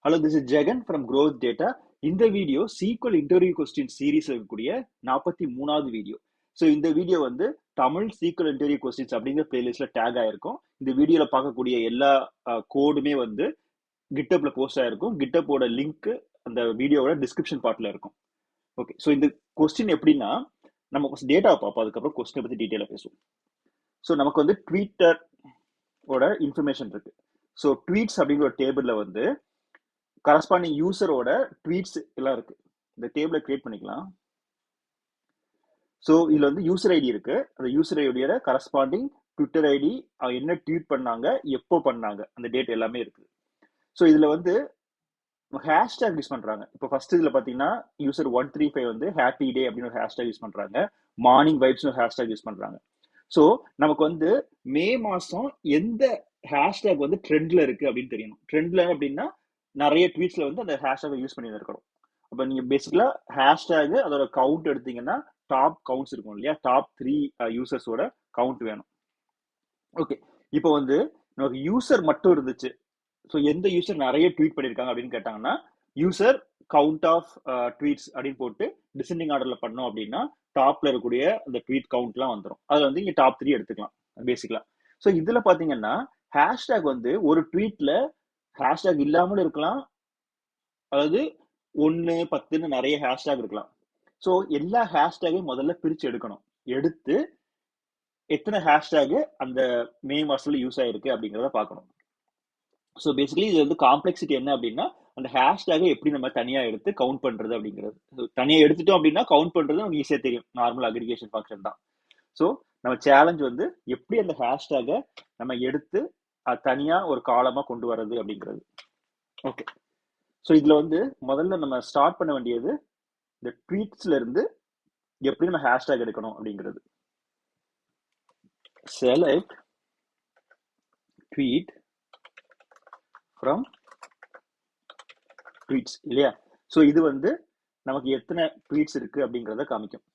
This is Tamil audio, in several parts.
Hello, this is Jagan from Growth Data. இந்த வீடியோ SQL இன்டர்வியூ கொஸ்டின் சீரீஸ்ல இருக்கக்கூடிய 43வது வீடியோ. ஸோ இந்த வீடியோ வந்து தமிழ் SQL இன்டர்வியூ கொஸ்டின்ஸ் அப்படிங்கிற பிளேலிஸ்ட்ல டேக் ஆயிருக்கும். இந்த வீடியோல பார்க்கக்கூடிய எல்லா கோடுமே வந்து கிட்டப்ல போஸ்ட் ஆயிருக்கும். கிட்டப்போட லிங்க் அந்த வீடியோவோட டிஸ்கிரிப்ஷன் பார்ட்ல இருக்கும். ஓகே, ஸோ இந்த கொஸ்டின் எப்படின்னா நம்ம ஃபர்ஸ்ட் டேட்டாவை பார்ப்போம், அதுக்கப்புறம் கொஸ்டினை பத்தி டீட்டெயிலாக பேசுவோம். ஸோ நமக்கு வந்து ட்வீட்டரோட இன்ஃபர்மேஷன் இருக்கு. ஸோ ட்வீட்ஸ் அப்படிங்கிற ஒரு டேபிள்ல வந்து கரஸ்பாண்டிங் யூசரோட ட்வீட்ஸ் எல்லாம் இருக்கு. இந்த டேபிளை கிரியேட் பண்ணிக்கலாம். ஸோ இதுல வந்து யூசர் ஐடி இருக்கு. அந்த யூசர் ஐடியோட கரஸ்பாண்டிங் ட்விட்டர் ஐடி, என்ன ட்வீட் பண்ணாங்க, எப்போ பண்ணாங்க, அந்த டேட் எல்லாமே இருக்கு. ஸோ இதுல வந்து ஹேஷ்டேக் யூஸ் பண்றாங்க. இப்போ ஃபர்ஸ்ட் இதுல பாத்தீங்கன்னா யூசர் 135 வந்து ஹாப்பி டே அப்படின்னு ஒரு ஹேஷ்டேக் யூஸ் பண்றாங்க. மார்னிங் வைப்ஸ் ஒரு ஹேஷ்டேக் யூஸ் பண்றாங்க. ஸோ நமக்கு வந்து மே மாசம் எந்த ஹேஷ்டேக் வந்து ட்ரெண்ட்ல இருக்கு அப்படின்னு தெரியணும். ட்ரெண்ட்ல அப்படின்னா நிறைய ட்வீட்ஸ்ல வந்து அந்த ஹேஷ்டேக் யூஸ் பண்ணி இருக்கணும். அப்ப நீங்க பேசிக்கலா ஹேஷ்டேக் அதோட கவுண்ட் எடுத்தீங்கன்னா டாப் கவுண்ட்ஸ் இருக்கும் இல்லையா, டாப் 3 யூசர்ஸோட கவுண்ட் வேணும். ஓகே, இப்போ வந்து நமக்கு யூசர் மட்டும் இருந்துச்சு. ஸோ எந்த யூசர் நிறைய ட்வீட் பண்ணியிருக்காங்க அப்படின்னு கேட்டாங்கன்னா யூசர் கவுண்ட் ஆஃப் ட்வீட்ஸ் அப்படின்னு போட்டு டிசெண்டிங் ஆர்டர்ல பண்ணோம் அப்படின்னா டாப்ல இருக்கக்கூடிய அந்த ட்வீட் கவுண்ட்லாம் வந்துடும். அதுல வந்து இங்க டாப் 3 எடுத்துக்கலாம் பேசிக்கலா. ஸோ இதுல பாத்தீங்கன்னா ஹேஷ்டேக் வந்து ஒரு ட்வீட்ல ஹேஷ்டேக் இல்லாமல் இருக்கலாம், அதாவது 1, 10 நிறைய ஹேஷ்டேக் இருக்கலாம். ஸோ எல்லா ஹேஷ்டேகையும் முதல்ல பிரிச்சு எடுக்கணும். எடுத்து எத்தனை ஹேஷ்டேக் அந்த மே மாசத்துல யூஸ் ஆயிருக்கு அப்படிங்கிறத பார்க்கணும். ஸோ பேசிக்கலி இது வந்து காம்ப்ளெக்சிட்டி என்ன அப்படின்னா அந்த ஹேஷ்டேகை எப்படி நம்ம தனியா எடுத்து கவுண்ட் பண்றது அப்படிங்கிறது. தனியா எடுத்துட்டோம் அப்படின்னா கவுண்ட் பண்றது நமக்கு ஈஸியா தெரியும், நார்மல் அக்ரிகேஷன் ஃபங்க்ஷன் தான். ஸோ நம்ம சேலஞ்ச் வந்து எப்படி அந்த ஹேஷ்டேகை நம்ம எடுத்து தனியா ஒரு காலமா கொண்டு வர்றது அப்படிங்கிறது. ஓகே, ஸோ இதுல வந்து முதல்ல நம்ம ஸ்டார்ட் பண்ண வேண்டியது இந்த ட்வீட்ஸ்ல இருந்து எப்படி நம்ம ஹேஷ்டேக் எடுக்கணும் அப்படிங்கிறது. செலக்ட் ட்வீட் ஃப்ரம் ட்வீட்ஸ் இல்லையா. ஸோ இது வந்து நமக்கு எத்தனை ட்வீட்ஸ் இருக்கு அப்படிங்கிறத காமிக்கும்.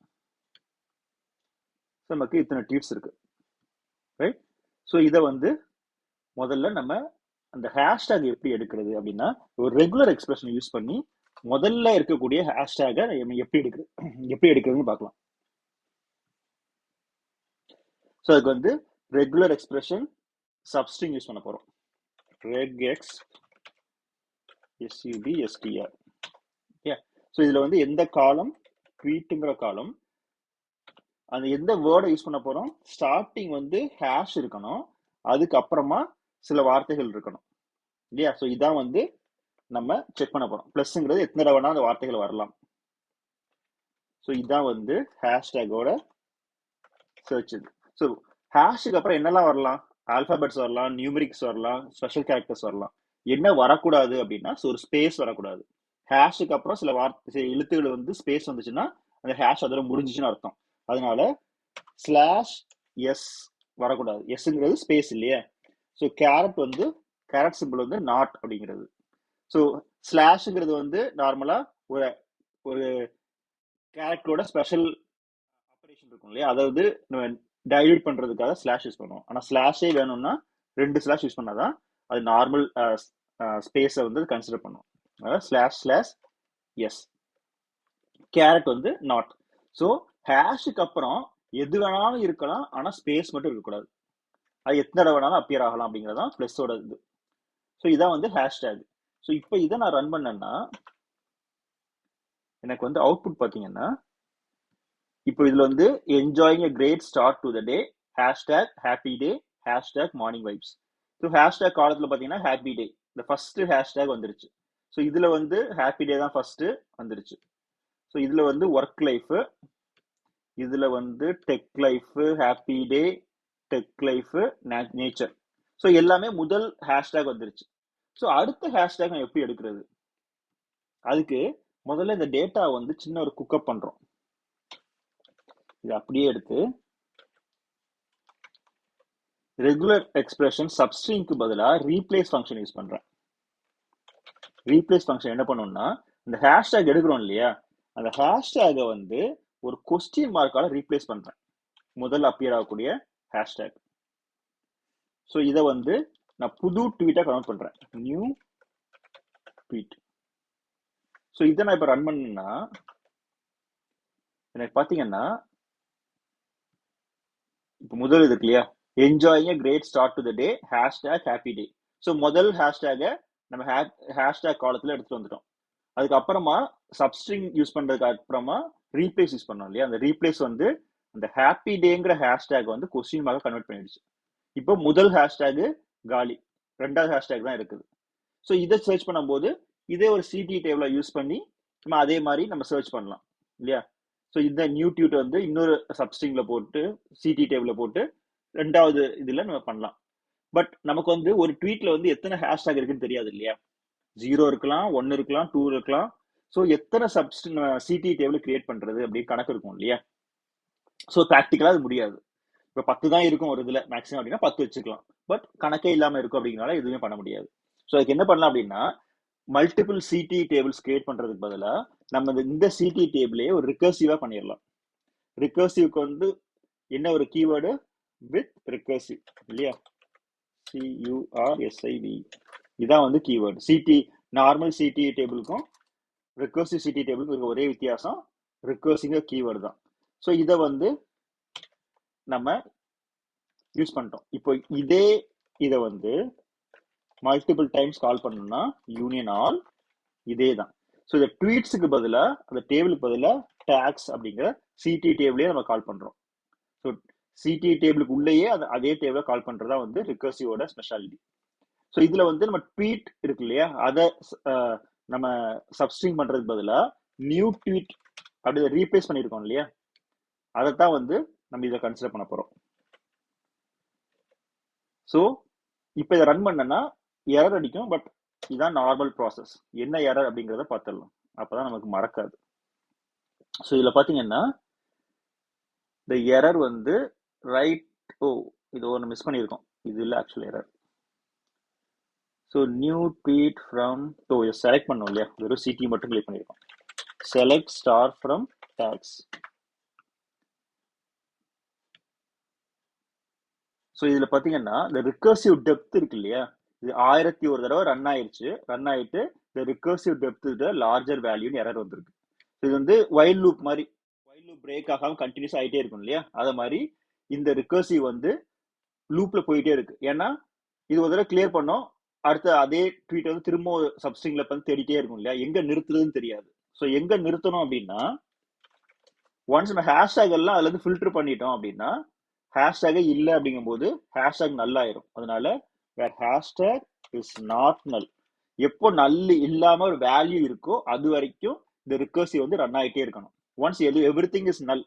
நமக்கு இத்தனை ட்வீட்ஸ் இருக்கு, ரைட். ஸோ இதை வந்து முதல்ல நம்ம அந்த ஹேஷ்டேக் எப்படி எடுக்கிறது அப்படின்னா ஒரு ரெகுலர் எக்ஸ்பிரஷன் யூஸ் பண்ணி முதல்ல இருக்கக்கூடிய ஹேஷ்டேகை எப்படி எடுக்கிறதுன்னு பார்க்கலாம். ஸோ அதுக்கு வந்து ரெகுலர் எக்ஸ்பிரஷன் சப்ஸ்ட்ரிங் யூஸ் பண்ண போறோம். regex substr. ஸோ இதுல வந்து எந்த காலம் ட்வீட்டுங்கிற காலம், அந்த எந்த வேர்டை யூஸ் பண்ண போறோம், ஸ்டார்டிங் வந்து ஹேஷ் இருக்கணும், அதுக்கப்புறமா சில வார்த்தைகள் இருக்கணும் இல்லையா. ஸோ இதான் வந்து நம்ம செக் பண்ண போறோம். பிளஸ்ங்கிறது எத்தனை தடவை அந்த வார்த்தைகள் வரலாம். ஸோ இதான் வந்து ஹேஷ்டேகோட சர்ச். இது ஸோ ஹேஷுக்கு அப்புறம் என்னெல்லாம் வரலாம், ஆல்பாபெட்ஸ் வரலாம், நியூமரிக்ஸ் வரலாம், ஸ்பெஷல் கேரக்டர்ஸ் வரலாம். என்ன வரக்கூடாது அப்படின்னா ஒரு ஸ்பேஸ் வரக்கூடாது. ஹேஷுக்கு அப்புறம் சில வார்த்தை எழுத்துக்கள் வந்து ஸ்பேஸ் வந்துச்சுன்னா அந்த ஹேஷ் அதோட முடிஞ்சிச்சுன்னு அர்த்தம். அதனால ஸ்லாஷ் எஸ் வரக்கூடாது. எஸ்ங்கிறது ஸ்பேஸ் இல்லையா. ஸோ கேரட் சிம்பிள் வந்து நாட் அப்படிங்கிறது. ஸோ ஸ்லாஷ்ங்கிறது வந்து நார்மலா ஒரு ஒரு கேரக்டரோட ஸ்பெஷல் ஆபரேஷன் இருக்கும் இல்லையா, அதாவது நம்ம டைல்யூட் பண்றதுக்காக ஸ்லாஷ் யூஸ் பண்ணுவோம். ஆனா ஸ்லாஷே வேணும்னா 2 ஸ்லாஷ் யூஸ் பண்ணாதான் அது நார்மல் ஸ்பேஸை வந்து கன்சிடர் பண்ணும். அதாவது ஸ்லாஷ் ஸ்லாஷ் எஸ். கேரட் வந்து நாட். ஸோ ஹேஷுக்கு அப்புறம் எது வேணாலும் இருக்கலாம், ஆனா ஸ்பேஸ் மட்டும் இருக்கக்கூடாது. அது எத்தனை தடவை வேணாலும் அப்பியர் ஆகலாம் அப்படிங்கிறதான் பிளஸோட இது. ஸோ இதான் வந்து ஹேஷ்டேக். ஸோ இப்போ இதை நான் ரன் பண்ணேன்னா எனக்கு வந்து அவுட்புட் பார்த்தீங்கன்னா இப்போ இதுல வந்து enjoying a great start to the day, hashtag happy day, hashtag morning vibes. So hashtag காலத்துல பாத்தீங்கன்னா ஹாப்பி டே இந்த ஃபர்ஸ்ட் ஹேஷ்டேக் வந்துருச்சு. ஸோ இதுல வந்து ஹாப்பி டே தான் ஃபர்ஸ்ட் வந்துருச்சு. ஸோ இதுல வந்து ஒர்க் லைஃப், இதுல வந்து tech life, happy day, tech life, nature. So எல்லாமே முதல் ஹேஷ்டேக் வந்துருச்சு. ஸோ அடுத்த ஹேஷ்டேக் நம்ம எப்படி எடுக்கிறது, அதுக்கு முதல்ல இந்த டேட்டா வந்து சின்ன ஒரு குக்கப் பண்றோம். இது அப்படியே எடுத்து ரெகுலர் எக்ஸ்பிரஷன் சப்ஸ்ட்ரிங்க்கு பதிலாக ரீப்ளேஸ் ஃபங்க்ஷன் யூஸ் பண்றேன். ரீப்ளேஸ் ஃபங்க்ஷன் என்ன பண்ணும்னா இந்த ஹேஷ்டேக் எடுக்கிறோம் இல்லையா, அந்த ஹேஷ்டேகை வந்து ஒரு கொஸ்டின் மார்க்கால ரீப்ளேஸ் பண்றேன், முதல் அப்பியர் ஆகக்கூடிய ஹேஷ்டேக். ஸோ இதை வந்து நான் புது ட்வீட்டா கன்வெர்ட் பண்றேன். New tweet. ஸோ இதை நான் இப்போ ரன் பண்ணேன்னா எனக்கு பார்த்தீங்கன்னா இப்போ முதல் இது இருக்கு இல்லையா, enjoying a great start to the day #happy day. So முதல் ஹேஷ்டேகை நம்ம ஹேஷ்டேக் காலத்தில் எடுத்துட்டு வந்துட்டோம். அதுக்கப்புறமா சப்ஸ்ட்ரிங் யூஸ் பண்றதுக்கு அப்புறமா ரீப்ளேஸ் யூஸ் பண்ணோம் இல்லையா, அந்த ரீப்ளேஸ் வந்து அந்த ஹாப்பி டேங்கிற ஹேஷ்டேக் வந்து கொஸ்டின் மார்க்க கன்வெர்ட் பண்ணிடுச்சு. இப்போ முதல் ஹேஷ்டேக் காலி, ரெண்டாவது ஹேஷ்டேக் தான் இருக்குது. ஸோ இதை சர்ச் பண்ணும்போது இதே ஒரு சிடி டேபிள யூஸ் பண்ணி நம்ம அதே மாதிரி நம்ம சர்ச் பண்ணலாம் இல்லையா. ஸோ இந்த நியூ ட்வீட் வந்து இன்னொரு சப்ஸ்ட்ரிங்ல போட்டு சிடி டேபிள போட்டு ரெண்டாவது இதுல நம்ம பண்ணலாம். பட் நமக்கு வந்து ஒரு ட்வீட்ல வந்து எத்தனை ஹேஷ்டேக் இருக்குன்னு தெரியாது இல்லையா. 0 இருக்கலாம், 1 இருக்கலாம், 2 இருக்கலாம். ஸோ எத்தனை சிடி டேபிள் கிரியேட் பண்றது அப்படின்னு கணக்கு இருக்கும் இல்லையா. ஸோ ப்ராக்டிக்கலா அது முடியாது. இப்போ 10 தான் இருக்கும் ஒரு இதுல மேக்ஸிமம் அப்படின்னா 10 வச்சுக்கலாம். பட் கணக்கே இல்லாம இருக்கும் அப்படிங்கறனால எதுவுமே பண்ண முடியாது. ஸோ அதுக்கு என்ன பண்ணலாம் அப்படின்னா, மல்டிபிள் சிடி டேபிள்ஸ் கிரியேட் பண்றதுக்கு பதிலா நம்ம இந்த சிடி டேபிளே ஒரு ரிகர்சிவா பண்ணிடலாம். ரிகர்சிவ்க்கு வந்து என்ன ஒரு கீவேர்டு, வித் ரிகர்சிவ் இல்லையா, CURSIV. இதான் வந்து கீவேர்டு. சிடி நார்மல் சிடி டேபிளுக்கும் ரிகர்சிவ் சிடி டேபிளுக்கும் இருக்க ஒரே வித்தியாசம் ரிகர்சிவ் கீவேர்டு தான். ஸோ இதை வந்து நம்ம யூஸ் பண்ணிட்டோம். இப்போ இதை வந்து மல்டிபிள் டைம்ஸ் கால் பண்ணணும்னா யூனியன் ஆல் இதே தான். ஸோ இந்த ட்வீட்ஸுக்கு பதிலாக அந்த டேபிளுக்கு பதிலாக டேக்ஸ் அப்படிங்கிற சிடி டேபிளே நம்ம கால் பண்றோம். ஸோ சிடி டேபிளுக்கு உள்ளேயே அதே டேபிளை கால் பண்றதா வந்து ரிகர்சிவோட ஸ்பெஷாலிட்டி. ஸோ இதுல வந்து நம்ம ட்வீட் இருக்கு இல்லையா, அதை நம்ம சப்ஸ்ட்ரிங் பண்றதுக்கு பதிலாக நியூ ட்வீட் அப்படி ரீப்ளேஸ் பண்ணியிருக்கோம் இல்லையா, அதைத்தான் வந்து நம்ம இதை கன்சிடர் பண்ண போறோம். ஸோ இப்போ இதை ரன் பண்ணனா எரர் அடிக்கும். பட் இதுதான் நார்மல் ப்ராசஸ். என்ன எரர் அப்படிங்கிறத பார்த்துடலாம், அப்பதான் நமக்கு மறக்காது. ஸோ இதுல பாத்தீங்கன்னா இந்த எரர் வந்து ரைட், இது ஒன்று மிஸ் பண்ணியிருக்கோம். இது இல்லை actual error. So new tweet from, இதை செலக்ட் பண்ணோம் இல்லையா, வெறும் சிடி மட்டும் கிளிக் பண்ணியிருக்கோம். Select star from tags. So இதுல பாத்தீங்கன்னா இந்த ரிகர்சிவ் டெப்த் இருக்கு இல்லையா, இது 1001 தடவை ரன் ஆயிட்டு இந்த ரிகர்சிவ் டெப்த் லார்ஜர் வேல்யூன்னு எரர் வந்திருக்கு. இது வந்து வைல் லூப் மாதிரி, வைல் லூப் பிரேக் ஆகாம கண்டினியூஸ் ஆகிட்டே இருக்கும் இல்லையா, அத மாதிரி இந்த ரிகர்சிவ் வந்து லூப்ல போயிட்டே இருக்கு. ஏன்னா இது ஒரு தடவை கிளியர் பண்ணோம், அடுத்த அதே ட்வீட் வந்து திரும்ப சப்ஸ்ட்ரிங்ல வந்து தேடிட்டே இருக்கும் இல்லையா, எங்க நிறுத்துறதுன்னு தெரியாது. ஸோ எங்க நிறுத்தணும் அப்படின்னா, ஒன்ஸ் நம்ம ஹேஷ்டேக் எல்லாம் அதுல இருந்து ஃபில்டர் பண்ணிட்டோம் அப்படின்னா ஹேஷ்டேக் இல்ல அப்படிங்கும் போது ஹேஷ்டேக் நல் ஆயிரும். அதனால வேர் ஹேஷ்டேக் இஸ் நாட் நல், எப்போ நல் இல்லாம ஒரு வேல்யூ இருக்கோ அது வரைக்கும் இந்த ரிகர்சிவ் வந்து ரன் ஆகிட்டே இருக்கணும். ஒன்ஸ் எவ்ரிதிங் இஸ் நல்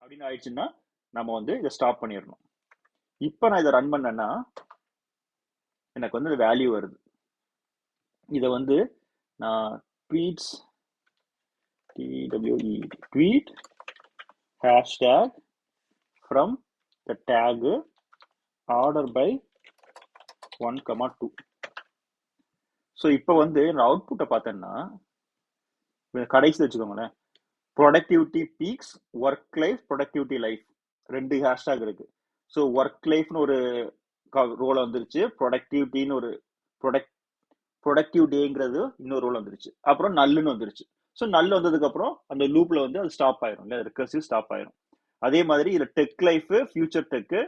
அப்படின்னு ஆயிடுச்சுன்னா நம்ம வந்து இதை ஸ்டாப் பண்ணிடணும். இப்போ நான் இதை ரன் பண்ணேன்னா எனக்கு வந்து வேல்யூ வருது. இதை வந்து நான் tweets TWE tweet hashtag from the tag order by 1,2. So இப்போ வந்து நான் அவுட்புட்டை பார்த்தேன்னா கடைசி வச்சுக்கோங்களேன், productivity peaks, work life, productivity life, 2 hashtag இருக்கு. ஸோ ஒர்க் லைஃப்னு ஒரு ரோல வந்துருச்சு, ப்ரொடக்டிவிட்டின்னு ஒரு ப்ரொடக்டிவ் டேங்கிறது இன்னொரு ரோல் வந்துருச்சு, அப்புறம் நல்லுன்னு வந்துருச்சு. ஸோ நல்லு வந்ததுக்கு அப்புறம் அந்த லூப்ல வந்து அது ஸ்டாப் ஆயிரும் இல்லை, ரிகர்சிவ் ஸ்டாப் ஆயிரும். அதே மாதிரி இதுல tech life, future tech.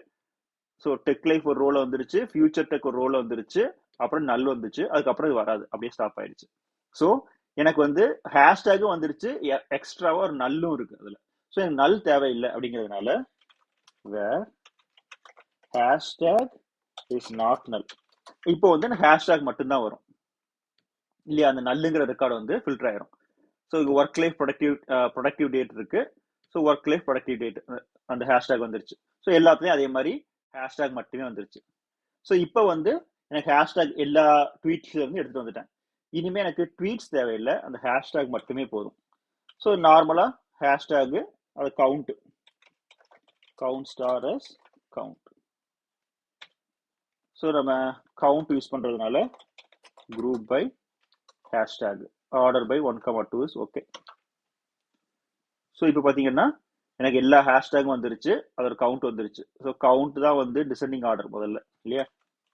So tech life ஒரு ரோல வந்துருச்சு, ஃபியூச்சர் டெக் ஒரு ரோல வந்துருச்சு, அப்புறம் நல் வந்துச்சு, அதுக்கப்புறம் இது வராது, அப்படியே ஸ்டாப் ஆயிடுச்சு. ஸோ எனக்கு வந்து ஹேஷ்டேக்கும் வந்துருச்சு, எக்ஸ்ட்ராவா ஒரு நல்லும் இருக்கு அதுல. ஸோ எனக்கு நல் தேவையில்லை அப்படிங்கிறதுனால வேர் ஹேஷ்டேக் இஸ் நாட் நல். இப்போ வந்து ஹேஷ்டேக் மட்டும்தான் வரும் இல்லையா, அந்த நல்லுங்கிற ரெக்கார்டு வந்து ஃபில்டர் ஆயிரும். So work life productive date இருக்கு. So work life productive date அந்த ஹேஷ்டேக் வந்துருச்சு. ஸோ எல்லாத்துலயும் அதே மாதிரி ஹேஷ்டேக் மட்டுமே வந்துருச்சு. ஸோ இப்போ வந்து எனக்கு ஹேஷ்டேக் எல்லா ட்வீட்ஸ்ல இருந்து எடுத்துட்டு வந்துட்டேன். இனிமே எனக்கு ட்வீட்ஸ் தேவையில்லை, அந்த ஹேஷ்டேக் மட்டுமே போதும். ஸோ நார்மலா ஹேஷ்டேக் அது count star as count. So நம்ம கவுண்ட் யூஸ் பண்றதுனால group by hashtag order by 1,2 is okay. So இப்போ பார்த்தீங்கன்னா எனக்கு எல்லா ஹேஷ்டேக்கும் வந்துருச்சு, அதோட கவுண்ட் வந்துருச்சு. ஸோ கவுண்ட் தான் வந்து டிசெண்டிங் ஆர்டர் முதல்ல இல்லையா,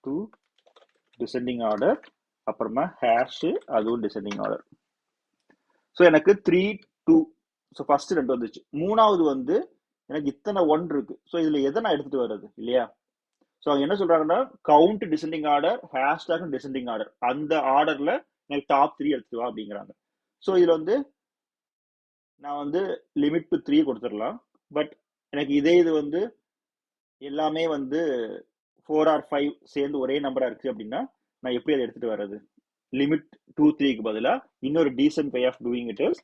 2 டிசெண்டிங் ஆர்டர், அப்புறமா ஹேஷ், அதுவும் டிசெண்டிங் ஆர்டர். ஸோ எனக்கு 3 2. ஸோ ஃபர்ஸ்ட் 2 வந்துச்சு. மூணாவது வந்து எனக்கு இத்தனை 1 இருக்கு. ஸோ இதுல எதை நான் எடுத்துட்டு வர்றது இல்லையா? ஸோ அவங்க என்ன சொல்றாங்கன்னா count descending order, hashtag descending order, அந்த ஆர்டர்ல எனக்கு டாப் 3 எடுத்துட்டு வா அப்படிங்கிறாங்க. ஸோ இதுல வந்து நான் வந்து லிமிட் டு 3 கொடுத்துடலாம். பட் எனக்கு இது வந்து எல்லாமே வந்து 4 or 5 சேர்ந்து ஒரே நம்பரா இருக்கு அப்படின்னா நான் எப்படி அதை எடுத்துட்டு வர்றது? லிமிட் 2 3க்கு பதிலா இன்னொரு decent way of doing it is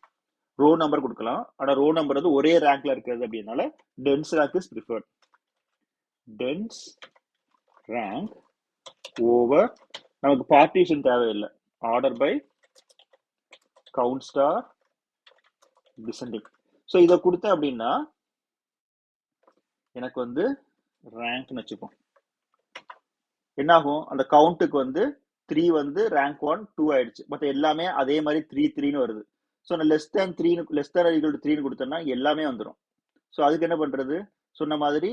row number கொடுக்கலாம். ஆனா ரோ நம்பர் வந்து ஒரே ரேங்க்ல இருக்கிறது அப்படின்னால dense rank is preferred. Dense rank over, நமக்கு பார்ட்டிஷன் தேவையில்லை, order by count star descending. So இதை கொடுத்தேன் அப்படின்னா எனக்கு வந்து ரேங்க்னு வச்சுப்போம். என்னாகும், அந்த கவுண்ட்டுக்கு வந்து 3 வந்து ரேங்க் 1 2 ஆயிடுச்சு. மற்ற எல்லாமே அதே மாதிரி 3 3ன்னு வருது. ஸோ நான் லெஸ் தேன் 3ன்னு கொடுத்தேன்னா எல்லாமே வந்துடும். ஸோ அதுக்கு என்ன பண்றது, சொன்ன மாதிரி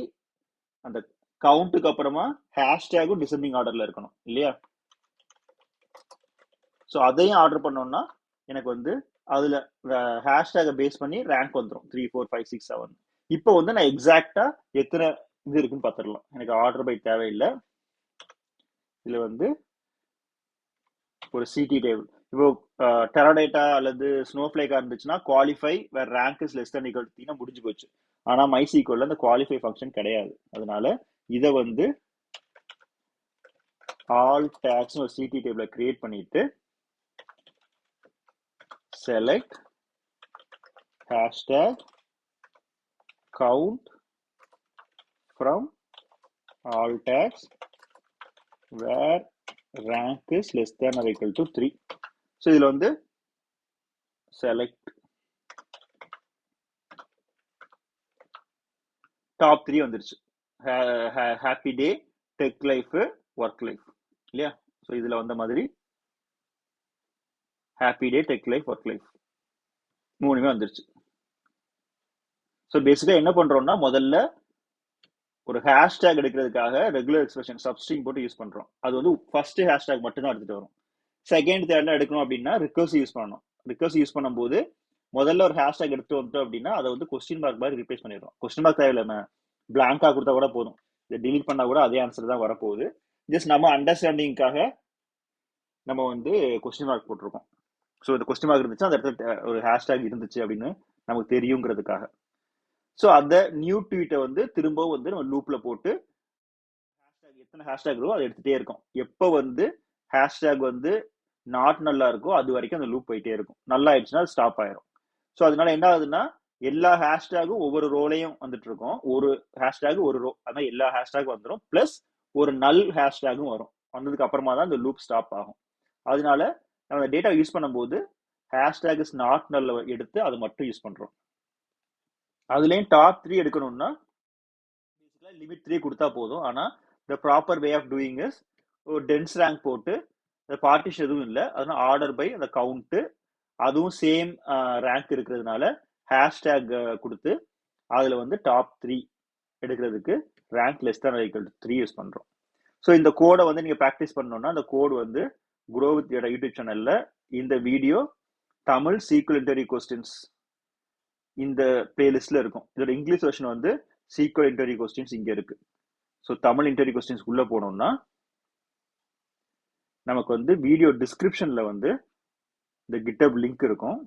அந்த கவுண்ட்டுக்கு அப்புறமா ஹேஷ்டேகும் டிசெண்டிங் ஆர்டர்ல இருக்கணும் இல்லையா? ஸோ அதையும் ஆர்டர் பண்ணோம்னா எனக்கு வந்து அதுல ஹேஷ்டேகை பேஸ் பண்ணி ரேங்க் வந்துடும் 3 4 5 6 7. இப்போ வந்து நான் எக்ஸாக்டா எத்தனை இது இருக்குன்னு பார்த்துடலாம். எனக்கு ஆர்டர் பை தேவையில்லை. இதுல வந்து ஒரு சிடி டேபிள், இப்போ டெராடேட்டா அல்லது ஸ்னோஃபிளேக்கா இருந்துச்சுன்னா qualify where rank is less than equal to முடிஞ்சு போச்சு. ஆனா MySQL அந்த குவாலிஃபை ஃபங்க்ஷன் கிடையாது. அதனால இதை வந்து ஆல் டேக்ஸ் ஒரு சிடி டேபிளை கிரியேட் பண்ணிட்டு select hashtag count from all tags where rank is less than or equal to 3. so இதுல வந்து select top 3 வந்துருச்சு. happy day, tech life, work life இல்லையா? so இதுல வந்த மாதிரி happy day, tech life, work life மூணுமே வந்துருச்சு. ஸோ பேசிக்கா என்ன பண்றோம்னா முதல்ல ஒரு ஹேஷ்டேக் எடுக்கிறதுக்காக ரெகுலர் எக்ஸ்பிரஷன் சப்ஸ்ட்ரிங் போட்டு யூஸ் பண்றோம். அது வந்து ஃபர்ஸ்ட் ஹேஷ்டேக் மட்டும் தான் எடுத்துட்டு வரும். செகண்ட் தேர்ட்ல எடுக்கணும் அப்படின்னா ரிகர்சிவ் யூஸ் பண்ணணும். ரிகர்சிவ் யூஸ் பண்ணும்போது முதல்ல ஒரு ஹேஷ்டேக் எடுத்து வந்துட்டோம் அப்படின்னா அதை வந்து கொஸ்டின் மார்க் மாதிரி ரிப்ளேஸ் பண்ணிடுறோம். கொஸ்டின் மார்க் தேவையில்லை, பிளாங்கா கொடுத்தா கூட போதும். இதை டிலீட் பண்ணா கூட அதே ஆன்சர் தான் வரப்போகுது. ஜஸ்ட் நம்ம அண்டர்ஸ்டாண்டிங்காக நம்ம வந்து கொஸ்டின் மார்க் போட்டிருக்கோம். ஸோ இந்த கொஸ்டின் மார்க் இருந்துச்சு, அந்த இடத்துல ஒரு ஹேஷ்டேக் இருந்துச்சு அப்படின்னு நமக்கு தெரியுங்கிறதுக்காக. ஸோ அந்த நியூ ட்வீட்டை வந்து திரும்பவும் வந்து நம்ம லூப்ல போட்டு எத்தனை ஹேஷ்டேக் இருக்கோ அதை எடுத்துட்டே இருக்கும். எப்போ வந்து ஹேஷ்டேக் வந்து நாட் நல்லா இருக்கோ அது வரைக்கும் அந்த லூப் போயிட்டே இருக்கும். நல்லா ஆயிடுச்சுன்னா அது ஸ்டாப் ஆயிரும். ஸோ அதனால என்ன ஆகுதுன்னா எல்லா ஹேஷ்டேகும் ஒவ்வொரு ரோலையும் வந்துட்டு இருக்கும். ஒரு ஹேஷ்டேக் ஒரு ரோ, அதான் எல்லா ஹேஷ்டேக் வந்துடும். பிளஸ் ஒரு நல் ஹேஷ்டேகும் வரும். வந்ததுக்கு அப்புறமா தான் இந்த லூப் ஸ்டாப் ஆகும். அதனால நம்ம டேட்டா யூஸ் பண்ணும்போது ஹேஷ்டேக் இஸ் நாட் நல் எடுத்து அது மட்டும் யூஸ் பண்றோம். அதுலயும் டாப் 3 எடுக்கணும்னா லிமிட் 3 கொடுத்தா போதும். ஆனா the proper way of doing is ஒரு டென்ஸ் ரேங்க் போட்டு பார்ட்டிஷன் எதுவும் இல்லை, அதனால ஆர்டர் பை அந்த கவுண்ட் அதுவும் சேம் ரேங்க் இருக்கிறதுனால ஹேஷ்டேக் கொடுத்து அதுல வந்து டாப் 3 எடுக்கிறதுக்கு rank less than equal to 3 use பண்றோம். ஸோ இந்த கோடை வந்து நீங்க ப்ராக்டிஸ் பண்ணணும்னா அந்த கோடு வந்து Grow with Data யூடியூப் சேனல்ல இந்த video Tamil SQL interview questions இந்த பிளேலிஸ்ட்ல இருக்கும். இதோட இங்கிலீஷ் வெர்ஷன் வந்து SQL இன்டர்வியூ கொஸ்டின்ஸ் இங்க இருக்கு. ஸோ தமிழ் இன்டர்வியூ கொஸ்டின்ஸ் உள்ள போனோம்னா நமக்கு வந்து வீடியோ டிஸ்கிரிப்ஷன்ல வந்து இந்த GitHub லிங்க் இருக்கும்.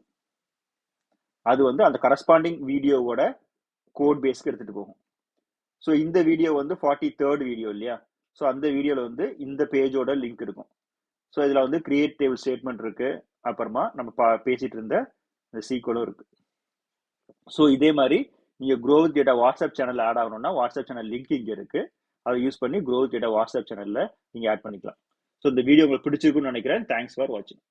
அது வந்து அந்த கரஸ்பாண்டிங் வீடியோவோட கோட் பேஸ்க்கு எடுத்துட்டு போகும். ஸோ இந்த வீடியோ வந்து 43rd வீடியோ இல்லையா? ஸோ அந்த வீடியோல வந்து இந்த பேஜோட லிங்க் இருக்கும். ஸோ இதுல வந்து கிரியேட் டேபிள் ஸ்டேட்மெண்ட் இருக்கு, அப்புறமா நம்ம பேசிட்டு இருந்த இந்த சீக்வலும் இருக்கு. ஸோ இதே மாதிரி நீங்க Grow with Data WhatsApp channel add ஆகணும்னா வாட்ஸ்அப் சேனல் லிங்க் இங்க இருக்கு. அதை யூஸ் பண்ணி Grow with Data வாட்ஸ்அப் சேனல்ல நீங்க ஆட் பண்ணிக்கலாம். ஸோ இந்த வீடியோ உங்களுக்கு பிடிச்சிருக்குன்னு நினைக்கிறேன். தேங்க்ஸ் ஃபார் வாட்சிங்.